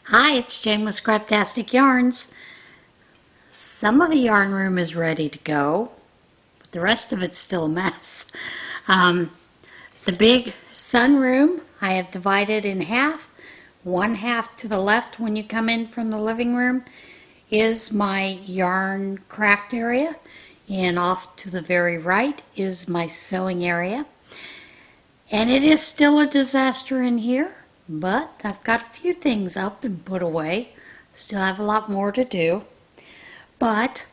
Hi, it's Jane with Scraptastic Yarns. Some of the yarn room is ready to go, but the rest of it's still a mess. The big sunroom I have divided in half. One half to the left when you come in from the living room is my yarn craft area, and off to the very right is my sewing area. And it is still a disaster in here, but I've got a few things up and put away. Still have a lot more to do, but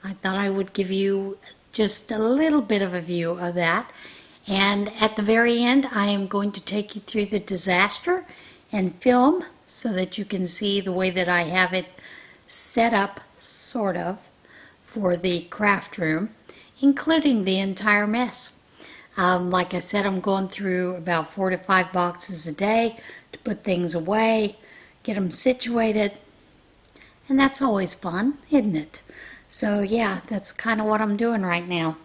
I thought I would give you just a little bit of a view of that. And at the very end, I am going to take you through the disaster and film so that you can see the way that I have it set up, sort of, for the craft room, including the entire mess. Like I said, I'm going through about 4 to 5 boxes a day to put things away, get them situated, and that's always fun, isn't it? So yeah, that's kind of what I'm doing right now.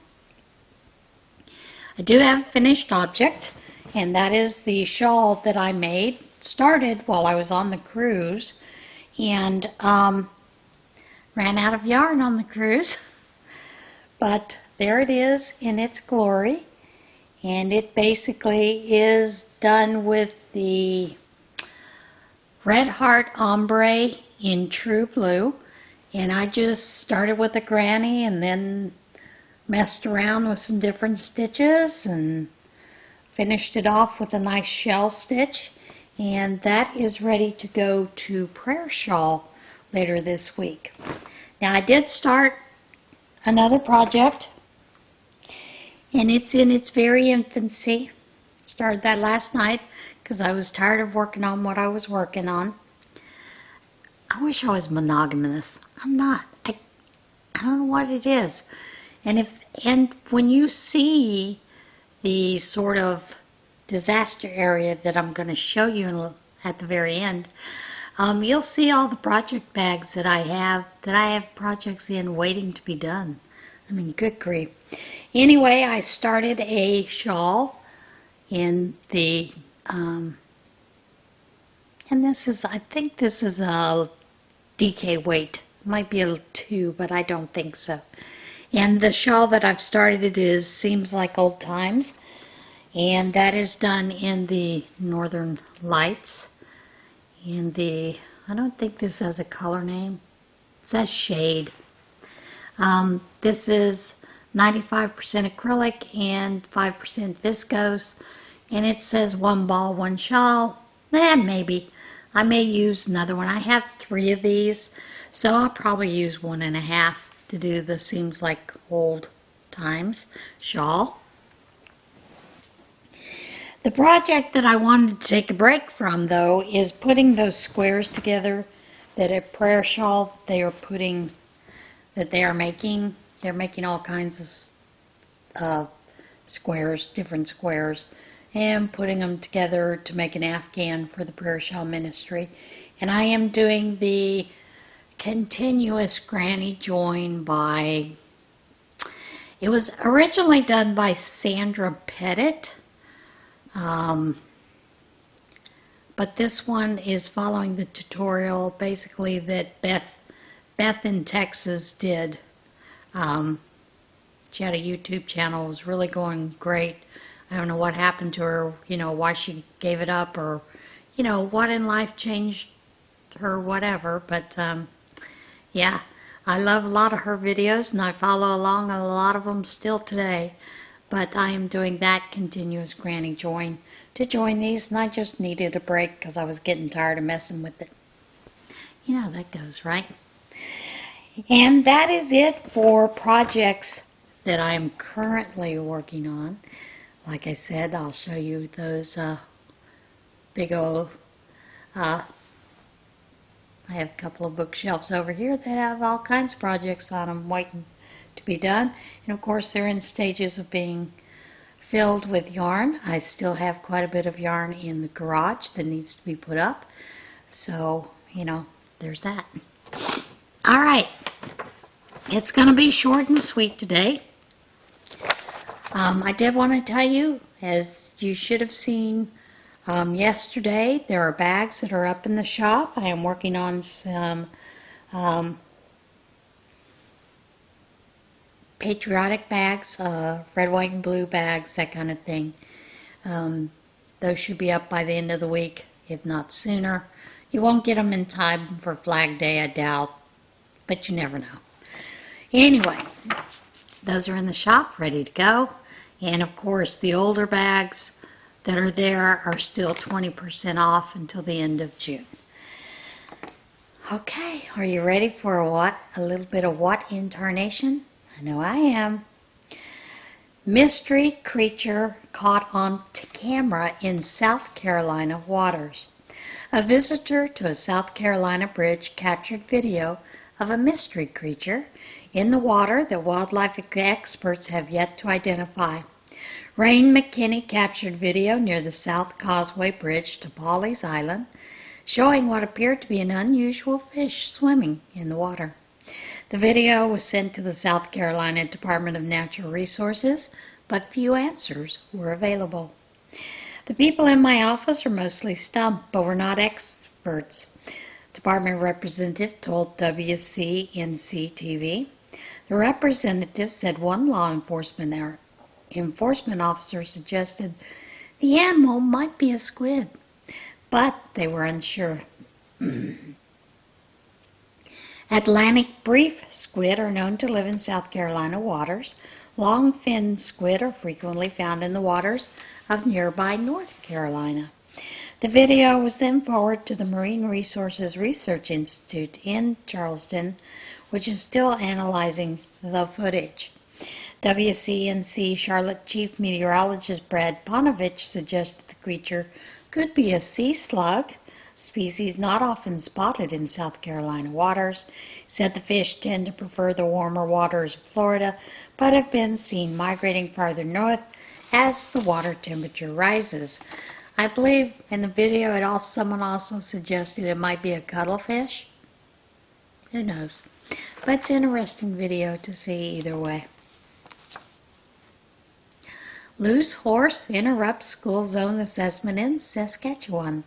I do have a finished object, and that is the shawl that I made. Started while I was on the cruise, and ran out of yarn on the cruise. But there it is in its glory. And it basically is done with the Red Heart Ombre in True Blue. And I just started with a granny and then messed around with some different stitches and finished it off with a nice shell stitch. And that is ready to go to Prayer Shawl later this week. Now I did start another project, and it's in its very infancy. Started that last night because I was tired of working on what I was working on. I wish I was monogamous. I'm not. I don't know what it is. And when you see the sort of disaster area that I'm going to show you at the very end, you'll see all the project bags that I have projects in waiting to be done. I mean, good grief. Anyway, I started a shawl in the, and this is, I think this is a DK weight. Might be a 2, but I don't think so. And the shawl that I've started Seems Like Old Times. And that is done in the Northern Lights. And I don't think this has a color name. It says shade. This is 95% acrylic and 5% viscose. And it says 1 ball, 1 shawl. Maybe. I may use another one. I have 3 of these, so I'll probably use 1.5 to do the Seems Like Old Times shawl. The project that I wanted to take a break from, though, is putting those squares together that a prayer shawl they are making. They're making all kinds of squares, different squares, and putting them together to make an Afghan for the prayer shawl ministry. And I am doing the continuous granny join by, it was originally done by Sandra Pettit. But this one is following the tutorial basically that Beth in Texas did. She had a YouTube channel. It was really going great. I don't know what happened to her, why she gave it up, or, what in life changed her, whatever. But, yeah, I love a lot of her videos, and I follow along on a lot of them still today. But I am doing that continuous granny join to join these, and I just needed a break because I was getting tired of messing with it. You know how that goes, right? And that is it for projects that I'm currently working on. Like I said, I'll show you those big old, I have a couple of bookshelves over here that have all kinds of projects on them waiting to be done. And of course they're in stages of being filled with yarn. I still have quite a bit of yarn in the garage that needs to be put up. So, there's that. All right. It's going to be short and sweet today. I did want to tell you, as you should have seen Yesterday, there are bags that are up in the shop. I am working on some patriotic bags, red, white, and blue bags, that kind of thing. Those should be up by the end of the week, if not sooner. You won't get them in time for Flag Day, I doubt, but you never know. Anyway, those are in the shop, ready to go. And of course, the older bags that are there are still 20% off until the end of June. Okay, are you ready for a little bit of what in Tarnation? I know I am. Mystery creature caught on camera in South Carolina waters. A visitor to a South Carolina bridge captured video of a mystery creature in the water that wildlife experts have yet to identify. Rain McKinney captured video near the South Causeway Bridge to Pawleys Island, showing what appeared to be an unusual fish swimming in the water. The video was sent to the South Carolina Department of Natural Resources, but few answers were available. The people in my office are mostly stumped, but we're not experts, Department representative told WCNC TV. The representative said one law enforcement officer suggested the animal might be a squid, but they were unsure. Atlantic brief squid are known to live in South Carolina waters. Long-finned squid are frequently found in the waters of nearby North Carolina. The video was then forwarded to the Marine Resources Research Institute in Charleston, which is still analyzing the footage. WCNC Charlotte Chief Meteorologist Brad Ponovich suggested the creature could be a sea slug, species not often spotted in South Carolina waters. He said the fish tend to prefer the warmer waters of Florida, but have been seen migrating farther north as the water temperature rises. I believe in the video someone also suggested it might be a cuttlefish. Who knows? But it's an interesting video to see either way. Loose horse interrupts school zone assessment in Saskatchewan.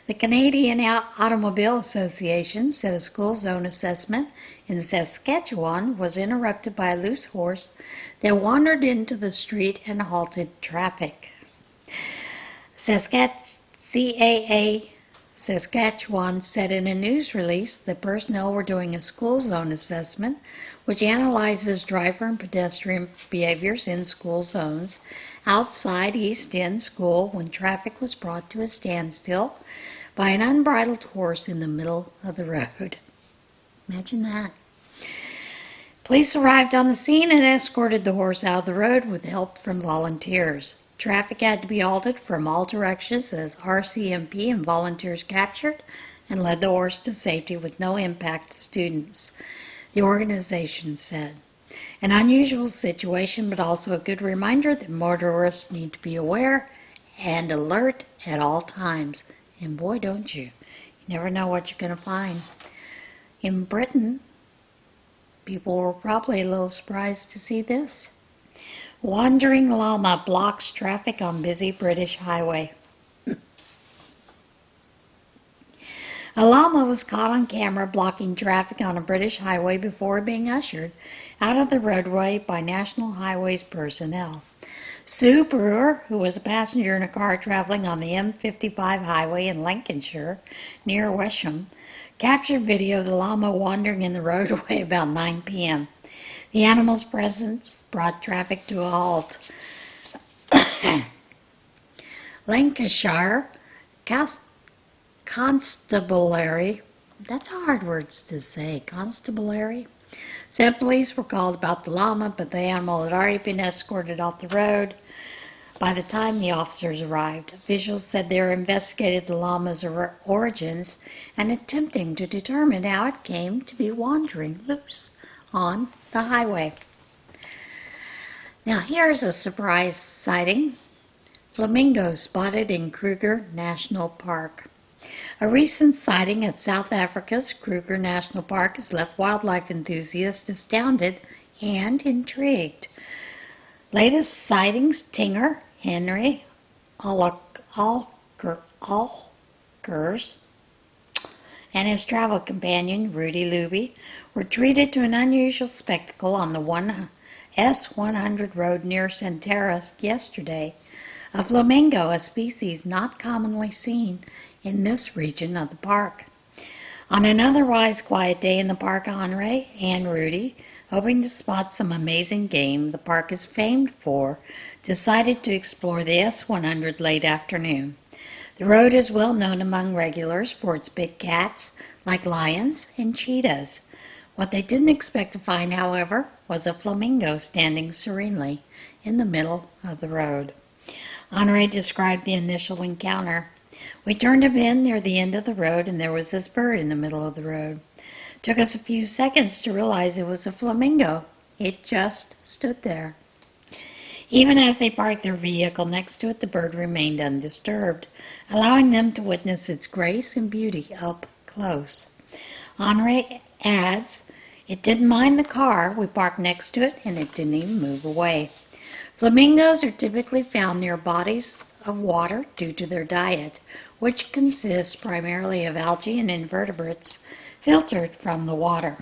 The Canadian Automobile Association said a school zone assessment in Saskatchewan was interrupted by a loose horse that wandered into the street and halted traffic. CAA Saskatchewan said in a news release that personnel were doing a school zone assessment which analyzes driver and pedestrian behaviors in school zones outside East End School when traffic was brought to a standstill by an unbridled horse in the middle of the road. Imagine that. Police arrived on the scene and escorted the horse out of the road with help from volunteers. Traffic had to be halted from all directions as RCMP and volunteers captured and led the horse to safety with no impact to students, the organization said. An unusual situation, but also a good reminder that motorists need to be aware and alert at all times. And boy, don't you. You never know what you're going to find. In Britain, people were probably a little surprised to see this. Wandering llama blocks traffic on busy British highway. A llama was caught on camera blocking traffic on a British highway before being ushered out of the roadway by National Highways personnel. Sue Brewer, who was a passenger in a car traveling on the M55 highway in Lancashire, near Wesham, captured video of the llama wandering in the roadway about 9 p.m. The animal's presence brought traffic to a halt. Lancashire Constabulary, that's hard words to say, Constabulary, said police were called about the llama, but the animal had already been escorted off the road by the time the officers arrived. Officials said they investigated the llama's origins and attempting to determine how it came to be wandering loose on the highway. Now here's a surprise sighting. Flamingo spotted in Kruger National Park. A recent sighting at South Africa's Kruger National Park has left wildlife enthusiasts astounded and intrigued. Latest sightings, Tinger Henry Algren Alkers and his travel companion, Rudy Luby, were treated to an unusual spectacle on the S100 road near Centeras yesterday. A flamingo, a species not commonly seen in this region of the park. On an otherwise quiet day in the park, Henri and Rudy, hoping to spot some amazing game the park is famed for, decided to explore the S100 late afternoon. The road is well known among regulars for its big cats, like lions and cheetahs. What they didn't expect to find, however, was a flamingo standing serenely in the middle of the road. Henri described the initial encounter. We turned a bend near the end of the road, and there was this bird in the middle of the road. Took us a few seconds to realize it was a flamingo. It just stood there. Even as they parked their vehicle next to it, the bird remained undisturbed, allowing them to witness its grace and beauty up close. Henri adds, it didn't mind the car. We parked next to it, and it didn't even move away. Flamingos are typically found near bodies of water due to their diet, which consists primarily of algae and invertebrates filtered from the water.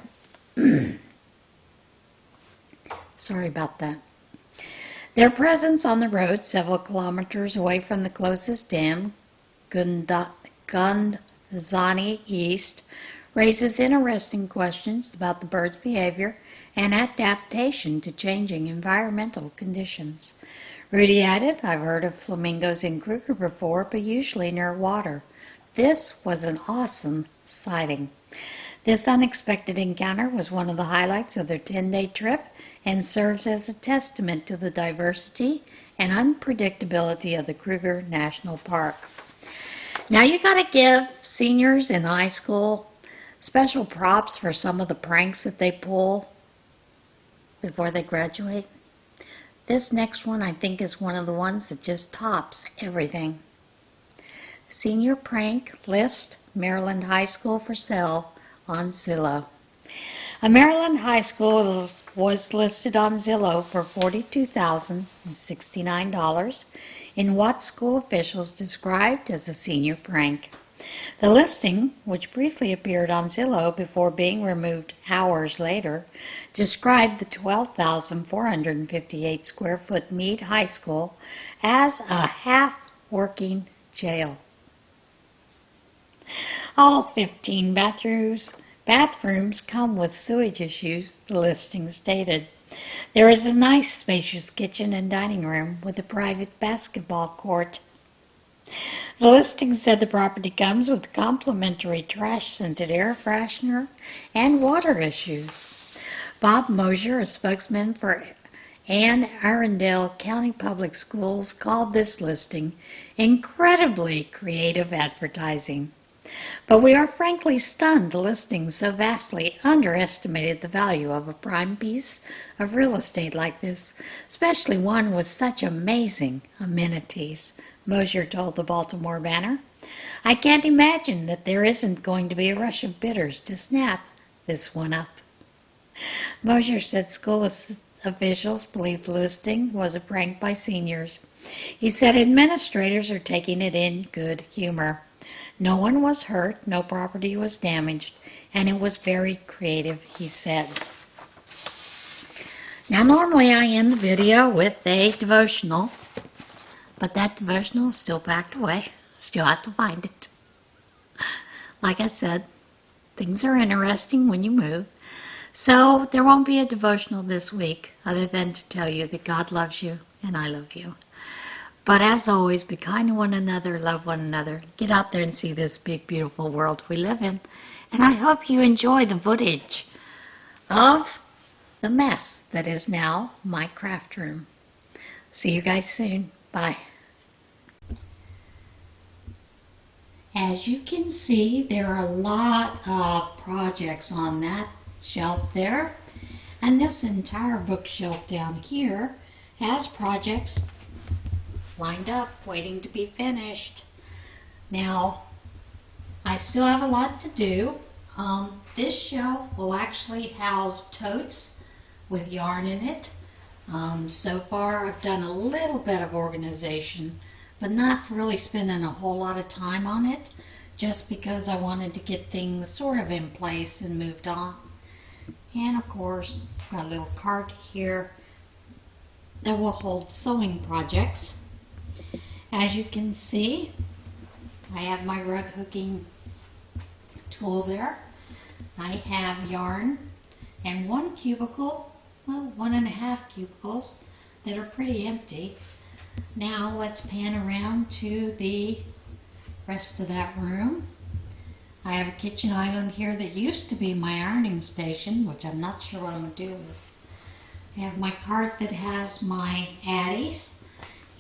Sorry about that. Their presence on the road several kilometers away from the closest dam, Gundzani East, raises interesting questions about the bird's behavior and adaptation to changing environmental conditions. Rudy added, I've heard of flamingos in Kruger before, but usually near water. This was an awesome sighting. This unexpected encounter was one of the highlights of their 10-day trip and serves as a testament to the diversity and unpredictability of the Kruger National Park. Now you gotta give seniors in high school special props for some of the pranks that they pull before they graduate. This next one I think is one of the ones that just tops everything. Senior prank list, Maryland High School for sale on Zillow. A Maryland high school was listed on Zillow for $42,069 in what school officials described as a senior prank. The listing, which briefly appeared on Zillow before being removed hours later, described the 12,458 square foot Meade High School as a half-working jail. All 15 bathrooms come with sewage issues, the listing stated. There is a nice spacious kitchen and dining room with a private basketball court. The listing said the property comes with complimentary trash-scented air freshener and water issues. Bob Mosier, a spokesman for Anne Arundel County Public Schools, called this listing incredibly creative advertising. But we are frankly stunned the listing so vastly underestimated the value of a prime piece of real estate like this, especially one with such amazing amenities, Mosier told the Baltimore Banner. I can't imagine that there isn't going to be a rush of bidders to snap this one up. Mosier said school officials believe the listing was a prank by seniors. He said administrators are taking it in good humor. No one was hurt, no property was damaged, and it was very creative, he said. Now normally I end the video with a devotional, but that devotional is still packed away. Still have to find it. Like I said, things are interesting when you move. So there won't be a devotional this week other than to tell you that God loves you and I love you. But as always, be kind to one another, love one another. Get out there and see this big, beautiful world we live in. And I hope you enjoy the footage of the mess that is now my craft room. See you guys soon. Bye. As you can see, there are a lot of projects on that shelf there. And this entire bookshelf down here has projects lined up, waiting to be finished. Now, I still have a lot to do. This shelf will actually house totes with yarn in it. So far, I've done a little bit of organization, but not really spending a whole lot of time on it, just because I wanted to get things sort of in place and moved on. And of course, got a little cart here that will hold sewing projects. As you can see, I have my rug hooking tool there. I have yarn and one cubicle, well, 1.5 cubicles that are pretty empty. Now let's pan around to the rest of that room. I have a kitchen island here that used to be my ironing station, which I'm not sure what I'm going to do with. I have my cart that has my addies,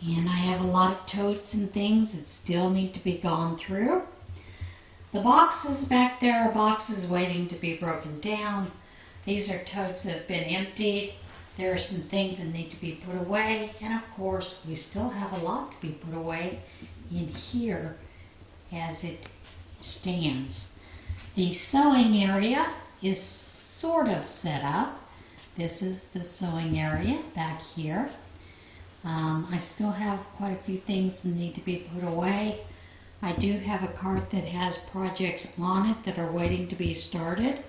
and I have a lot of totes and things that still need to be gone through. The boxes back there are boxes waiting to be broken down. These are totes that have been emptied. There are some things that need to be put away, and of course we still have a lot to be put away in here as it stands. The sewing area is sort of set up. This is the sewing area back here. I still have quite a few things that need to be put away. I do have a cart that has projects on it that are waiting to be started.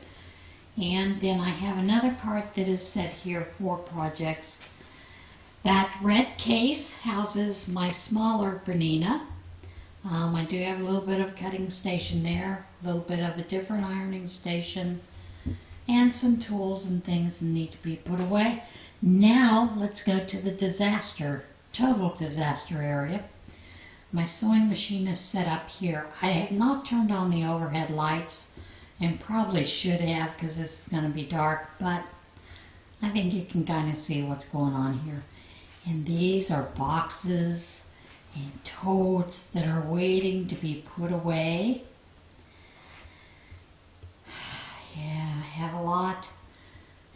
And then I have another cart that is set here for projects. That red case houses my smaller Bernina. I do have a little bit of a cutting station there, a little bit of a different ironing station, and some tools and things that need to be put away. Now let's go to the total disaster area. My sewing machine is set up here. I have not turned on the overhead lights, and probably should have because this is going to be dark, but I think you can kind of see what's going on here. And these are boxes and totes that are waiting to be put away. Yeah, I have a lot.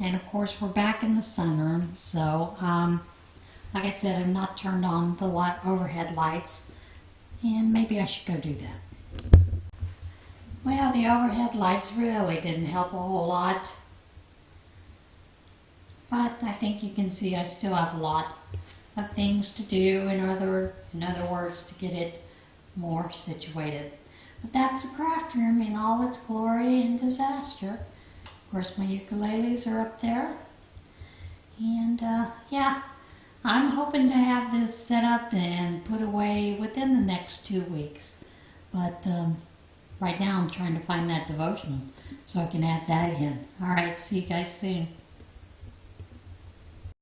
And of course we're back in the sunroom, so like I said, I've not turned on the overhead lights, and maybe I should go do that. Well, the overhead lights really didn't help a whole lot, but I think you can see I still have a lot of things to do, in other words, to get it more situated. But that's the craft room in all its glory and disaster. Of course, my ukuleles are up there, and yeah, I'm hoping to have this set up and put away within the next 2 weeks. But right now I'm trying to find that devotional so I can add that in. All right, see you guys soon.